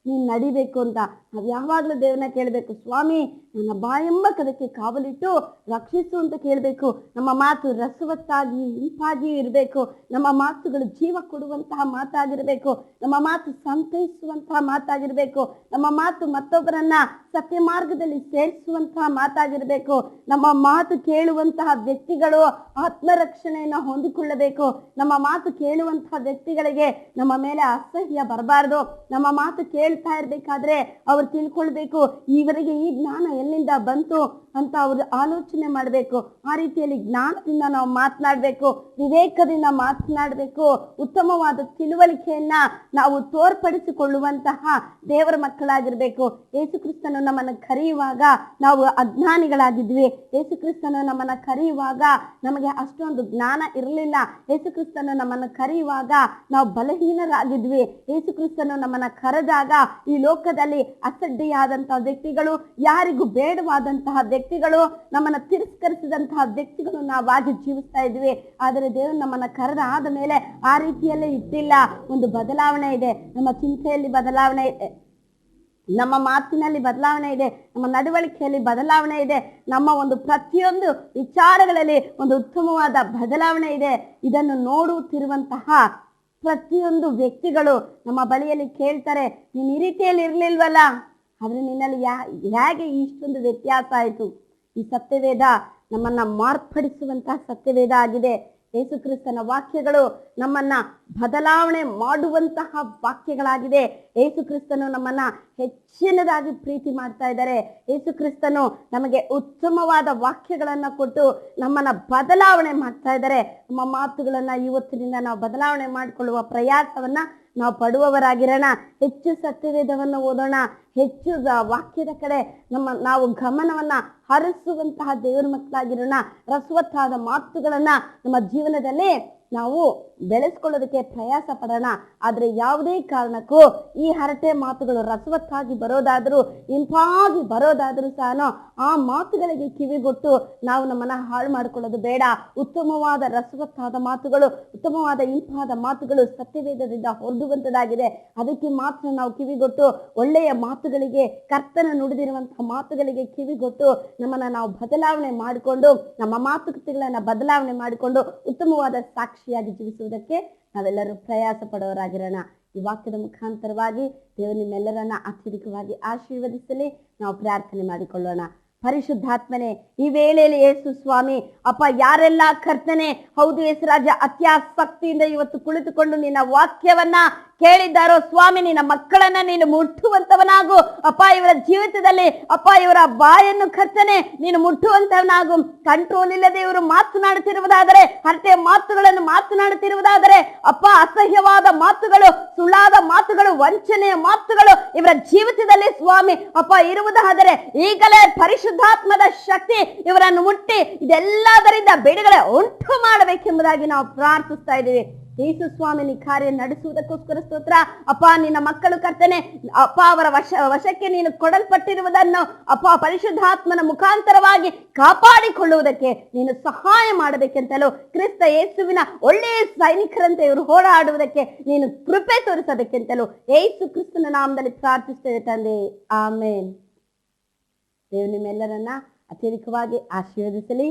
ನೀನ್ ನಡಿಬೇಕು ಅಂತ. ನಾವ್ ಯಾವಾಗ್ಲೂ ದೇವ್ರನ್ನ ಕೇಳ್ಬೇಕು, ಸ್ವಾಮಿ ನನ್ನ ಬಾಯೆಂಬ ಕದಕ್ಕೆ ಕಾವಲಿಟ್ಟು ರಕ್ಷಿಸು ಅಂತ ಕೇಳ್ಬೇಕು. ನಮ್ಮ ಮಾತು ರಸವತ್ತಾಗಿ ಇಂಪಾಗಿ ಇರಬೇಕು. ನಮ್ಮ ಮಾತುಗಳು ಜೀವ ಕೊಡುವಂತಹ ಮಾತಾಗಿರ್ಬೇಕು. ನಮ್ಮ ಮಾತು ಸಂತೈಸುವಂತಹ ಮಾತಾಗಿರ್ಬೇಕು. ನಮ್ಮ ಮಾತು ಮತ್ತೊಬ್ಬರನ್ನ ಸತ್ಯ ಮಾರ್ಗದಲ್ಲಿ ಸೇರಿಸುವಂತಹ ಮಾತಾಗಿರ್ಬೇಕು. ನಮ್ಮ ಮಾತು ಕೇಳುವಂತಹ ವ್ಯಕ್ತಿಗಳು ಆತ್ಮರಕ್ಷಣೆಯನ್ನ ಹೊಂದಿಕೊಳ್ಳಬೇಕು. ನಮ್ಮ ಮಾತು ಕೇಳುವಂತಹ ವ್ಯಕ್ತಿಗಳಿಗೆ ನಮ್ಮ ಮೇಲೆ ಅಸಹ್ಯ ಬರಬಾರ್ದು. ನಮ್ಮ ಮಾತು ಕೇಳ್ತಾ ಇರ್ಬೇಕಾದ್ರೆ ಅವ್ರು ತಿಳ್ಕೊಳ್ಬೇಕು, ಇವರಿಗೆ ಈ ಜ್ಞಾನ ಎಲ್ಲಿಂದ ಬಂತು ಅಂತ ಅವ್ರು ಆಲೋಚನೆ ಮಾಡಬೇಕು. ಆ ರೀತಿಯಲ್ಲಿ ಜ್ಞಾನದಿಂದ ನಾವು ಮಾತನಾಡಬೇಕು, ವಿವೇಕದಿಂದ ಮಾತನಾಡಬೇಕು. ಉತ್ತಮವಾದ ತಿಳುವಳಿಕೆಯನ್ನ ನಾವು ತೋರ್ಪಡಿಸಿಕೊಳ್ಳುವಂತಹ ದೇವರ ಮಕ್ಕಳಾಗಿರ್ಬೇಕು. ಯೇಸು ಕ್ರಿಸ್ತನು ನಮ್ಮನ್ನು ಕರೆಯುವಾಗ ನಾವು ಅಜ್ಞಾನಿಗಳಾಗಿದ್ವಿ. ಯೇಸು ಕ್ರಿಸ್ತನು ನಮ್ಮನ್ನು ಕರೆಯುವಾಗ ನಮಗೆ ಅಷ್ಟೊಂದು ಜ್ಞಾನ ಇರಲಿಲ್ಲ. ಯೇಸು ಕ್ರಿಸ್ತನು ನಮ್ಮನ್ನು ಕರೆಯುವಾಗ ನಾವು ಬಲಹೀನರಾಗಿದ್ವಿ. ಯೇಸು ಕ್ರಿಸ್ತನು ನಮ್ಮನ್ನು ಕರೆದಾಗ ಈ ಲೋಕದಲ್ಲಿ ಅಸಡ್ಡೆಯಾದಂತಹ ವ್ಯಕ್ತಿಗಳು, ಯಾರಿಗೂ ಬೇಡವಾದಂತಹ ವ್ಯಕ್ತಿಗಳು, ನಮ್ಮನ್ನ ತಿರಸ್ಕರಿಸಿದಂತಹ ವ್ಯಕ್ತಿಗಳು ನಾವಾಗಿ ಜೀವಿಸ್ತಾ ಇದ್ವಿ. ಆದರೆ ದೇವರು ನಮ್ಮನ್ನ ಕರೆದ ಆದ ಮೇಲೆ ಆ ರೀತಿಯಲ್ಲೇ ಇಟ್ಟಿಲ್ಲ. ಒಂದು ಬದಲಾವಣೆ ಇದೆ. ನಮ್ಮ ಚಿಂತೆಯಲ್ಲಿ ಬದಲಾವಣೆ ಇದೆ, ನಮ್ಮ ಮಾತಿನಲ್ಲಿ ಬದಲಾವಣೆ ಇದೆ, ನಮ್ಮ ನಡವಳಿಕೆಯಲ್ಲಿ ಬದಲಾವಣೆ ಇದೆ, ನಮ್ಮ ಒಂದು ಪ್ರತಿಯೊಂದು ವಿಚಾರಗಳಲ್ಲಿ ಒಂದು ಉತ್ತಮವಾದ ಬದಲಾವಣೆ ಇದೆ. ಇದನ್ನು ನೋಡುತ್ತಿರುವಂತಹ ಪ್ರತಿಯೊಂದು ವ್ಯಕ್ತಿಗಳು ನಮ್ಮ ಬಳಿಯಲ್ಲಿ ಕೇಳ್ತಾರೆ, ನೀನು ಈ ರೀತಿಯಲ್ಲಿ ಇರ್ಲಿಲ್ವಲ್ಲ, ಆದ್ರೆ ನಿನ್ನಲ್ಲಿ ಹೇಗೆ ಇಷ್ಟೊಂದು ವ್ಯತ್ಯಾಸ ಆಯಿತು? ಈ ಸತ್ಯವೇದ ನಮ್ಮನ್ನ ಮಾರ್ಪಡಿಸುವಂತಹ ಸತ್ಯವೇದ ಆಗಿದೆ. ಯೇಸು ಕ್ರಿಸ್ತನ ವಾಕ್ಯಗಳು ನಮ್ಮನ್ನ ಬದಲಾವಣೆ ಮಾಡುವಂತಹ ವಾಕ್ಯಗಳಾಗಿದೆ. ಯೇಸು ಕ್ರಿಸ್ತನು ನಮ್ಮನ್ನ ಹೆಚ್ಚಿನದಾಗಿ ಪ್ರೀತಿ ಮಾಡ್ತಾ ಇದ್ದಾರೆ. ಯೇಸು ಕ್ರಿಸ್ತನು ನಮಗೆ ಉತ್ತಮವಾದ ವಾಕ್ಯಗಳನ್ನ ಕೊಟ್ಟು ನಮ್ಮನ್ನ ಬದಲಾವಣೆ ಮಾಡ್ತಾ ಇದ್ದಾರೆ. ನಮ್ಮ ಮಾತುಗಳನ್ನ ಇವತ್ತಿನಿಂದ ನಾವು ಬದಲಾವಣೆ ಮಾಡಿಕೊಳ್ಳುವ ಪ್ರಯಾಸವನ್ನ ನಾವು ಪಡುವವರಾಗಿರೋಣ. ಹೆಚ್ಚು ಸತ್ಯವೇದವನ್ನು ಓದೋಣ, ಹೆಚ್ಚು ವಾಕ್ಯದ ಕಡೆ ನಾವು ಗಮನವನ್ನ ಹರಿಸುವಂತಹ ದೇವರ ಮಕ್ಕಳಾಗಿರೋಣ. ರಸವತ್ತಾದ ಮಾತುಗಳನ್ನ ನಮ್ಮ ಜೀವನದಲ್ಲಿ ನಾವು ಬೆಳೆಸ್ಕೊಳ್ಳೋದಕ್ಕೆ ಪ್ರಯಾಸ ಪಡೋಣ. ಆದ್ರೆ ಯಾವುದೇ ಕಾರಣಕ್ಕೂ ಈ ಹರಟೆ ಮಾತುಗಳು ರಸವತ್ತಾಗಿ ಬರೋದಾದ್ರೂ, ಇಂಪಾಗಿ ಬರೋದಾದ್ರೂ ಸಹ ಆ ಮಾತುಗಳಿಗೆ ಕಿವಿಗೊಟ್ಟು ನಾವು ನಮ್ಮನ್ನ ಹಾಳು ಮಾಡ್ಕೊಳ್ಳೋದು ಬೇಡ. ಉತ್ತಮವಾದ ರಸವತ್ತಾದ ಮಾತುಗಳು, ಉತ್ತಮವಾದ ಇಂಪಾದ ಮಾತುಗಳು ಸತ್ಯವೇದದಿಂದ ಹೊರಡುವಂತದಾಗಿದೆ. ಅದಕ್ಕೆ ಮಾತ್ರ ನಾವು ಕಿವಿಗೊಟ್ಟು ಒಳ್ಳೆಯ ಮಾತುಗಳಿಗೆ, ಕರ್ತನ ನುಡಿದಿರುವಂತಹ ಮಾತುಗಳಿಗೆ ಕಿವಿಗೊಟ್ಟು ನಮ್ಮನ್ನ ನಾವು ಬದಲಾವಣೆ ಮಾಡಿಕೊಂಡು, ನಮ್ಮ ಮಾತುಕತೆಗಳನ್ನ ಬದಲಾವಣೆ ಮಾಡಿಕೊಂಡು ಉತ್ತಮವಾದ ಸಾಕ್ಷಿಯಾಗಿ ಜೀವಿಸುವುದಕ್ಕೆ ನಾವೆಲ್ಲರೂ ಪ್ರಯಾಸ ಪಡೋರಾಗಿರೋಣ. ಈ ವಾಕ್ಯದ ಮುಖಾಂತರವಾಗಿ ದೇವರು ನಿಮ್ಮೆಲ್ಲರನ್ನ ಅತ್ಯಧಿಕವಾಗಿ ಆಶೀರ್ವದಿಸಲಿ. ನಾವು ಪ್ರಾರ್ಥನೆ ಮಾಡಿಕೊಳ್ಳೋಣ. ಪರಿಶುದ್ಧಾತ್ಮನೆ, ಈ ವೇಳೆಯಲ್ಲಿ ಯೇಸು ಸ್ವಾಮಿ ಅಪ್ಪ, ಯಾರೆಲ್ಲ ಕರ್ತನೆ ಹೌದು ಯೇಸುರಾಜ ಅತ್ಯಾಸಕ್ತಿಯಿಂದ ಇವತ್ತು ಕುಳಿತುಕೊಂಡು ನಿನ್ನ ವಾಕ್ಯವನ್ನ ಕೇಳಿದ್ದಾರೋ ಸ್ವಾಮಿ, ನಿನ್ನ ಮಕ್ಕಳನ್ನ ನೀನು ಮುಟ್ಟುವಂತವನಾಗು ಅಪ್ಪ. ಇವರ ಜೀವಿತದಲ್ಲಿ ಅಪ್ಪ ಇವರ ಬಾಯನ್ನು ಕರ್ತನೆ ನೀನು ಮುಟ್ಟುವಂತವನಾಗು. ಕಂಟ್ರೋಲ್ ಇಲ್ಲದೆ ಇವರು ಮಾತನಾಡುತ್ತಿರುವುದಾದರೆ, ಹರಟೆ ಮಾತುಗಳನ್ನು ಮಾತನಾಡುತ್ತಿರುವುದಾದರೆ ಅಪ್ಪ, ಅಸಹ್ಯವಾದ ಮಾತುಗಳು, ಸುಳ್ಳಾದ ಮಾತುಗಳು, ವಂಚನೆಯ ಮಾತುಗಳು ಇವರ ಜೀವಿತದಲ್ಲಿ ಸ್ವಾಮಿ ಅಪ್ಪ ಇರುವುದಾದರೆ ಈಗಲೇ ಪರಿಶುದ್ಧಾತ್ಮದ ಶಕ್ತಿ ಇವರನ್ನು ಮುಟ್ಟಿ ಇದೆಲ್ಲದರಿಂದ ಬಿಡುಗಡೆ ಉಂಟು ಮಾಡಬೇಕೆಂಬುದಾಗಿ ನಾವು ಪ್ರಾರ್ಥಿಸ್ತಾ ಇದ್ದೀವಿ. ಯೇಸು ಸ್ವಾಮಿ ನೀ ಕಾರ್ಯ ನಡೆಸುವುದಕ್ಕೋಸ್ಕರ ಸ್ತೋತ್ರ ಅಪ್ಪ. ನಿನ್ನ ಮಕ್ಕಳು ಕರ್ತನೆ ಅಪ್ಪ ಅವರ ವಶಕ್ಕೆ ನೀನು ಕೊಡಲ್ಪಟ್ಟಿರುವುದನ್ನು ಅಪ್ಪ ಪರಿಶುದ್ಧಾತ್ಮನ ಮುಖಾಂತರವಾಗಿ ಕಾಪಾಡಿಕೊಳ್ಳುವುದಕ್ಕೆ ನೀನು ಸಹಾಯ ಮಾಡಬೇಕೆಂತಲೂ, ಕ್ರಿಸ್ತ ಯೇಸುವಿನ ಒಳ್ಳೆಯ ಸೈನಿಕರಂತೆ ಇವರು ಹೋರಾಡುವುದಕ್ಕೆ ನೀನು ಕೃಪೆ ತೋರಿಸಬೇಕೆಂತಲೂ ಯೇಸು ಕ್ರಿಸ್ತನ ನಾಮದಲ್ಲಿ ಪ್ರಾರ್ಥಿಸ್ತೇವೆ ತಂದೆ, ಆಮೇನ್. ದೇವರು ನಿಮ್ಮೆಲ್ಲರನ್ನ ಅತ್ಯಧಿಕವಾಗಿ ಆಶೀರ್ವದಿಸಲಿ.